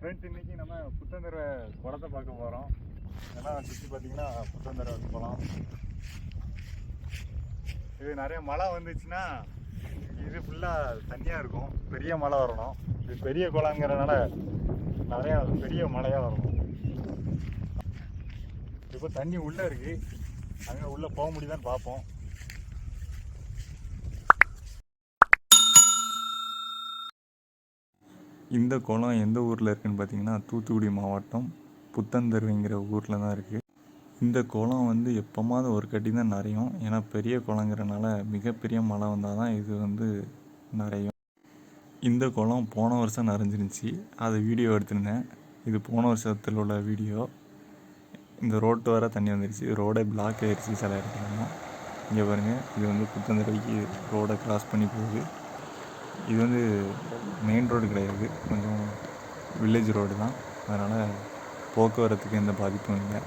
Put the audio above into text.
Friends, இன்றைக்கி நம்ம புத்தந்தர குளத்தை பார்க்க போகிறோம். இதெல்லாம் சுற்றி பார்த்தீங்கன்னா புத்தந்தர குளம். இது நிறைய மழை வந்துச்சுன்னா இது ஃபுல்லாக தண்ணியாக இருக்கும். பெரிய மழை வரணும். இது பெரிய குளங்கிறதுனால நிறையா பெரிய மழையாக வரணும். இப்போ தண்ணி உள்ளே இருக்குது. அங்கே உள்ளே போக முடியுதான்னு பார்ப்போம். இந்த குளம் எந்த ஊரில் இருக்குதுன்னு பார்த்தீங்கன்னா தூத்துக்குடி மாவட்டம் புத்தந்தருவிங்கிற ஊரில் தான் இருக்குது. இந்த குளம் வந்து எப்போமாவது ஒரு கட்டி தான் நிறையும். ஏன்னா பெரிய குளங்கிறனால மிகப்பெரிய மழை வந்தால் தான் இது நிறையும். இந்த குளம் போன வருஷம் நிறைஞ்சிருந்துச்சி. அதை வீடியோ எடுத்திருந்தேன். இது போன வருஷத்தில் உள்ள வீடியோ. இந்த ரோட்டு வர தண்ணி வந்துருச்சு. ரோடே பிளாக் ஆகிடுச்சு சில இடத்துலலாம். இங்கே பாருங்கள், இது புத்தந்தருவிக்கு ரோடை கிராஸ் பண்ணி போகுது. இது மெயின் ரோடு கிடையாது, கொஞ்சம் வில்லேஜ் ரோடு தான். அதனால் போக்குவரத்துக்கு எந்த பாதிப்பும் இல்லை.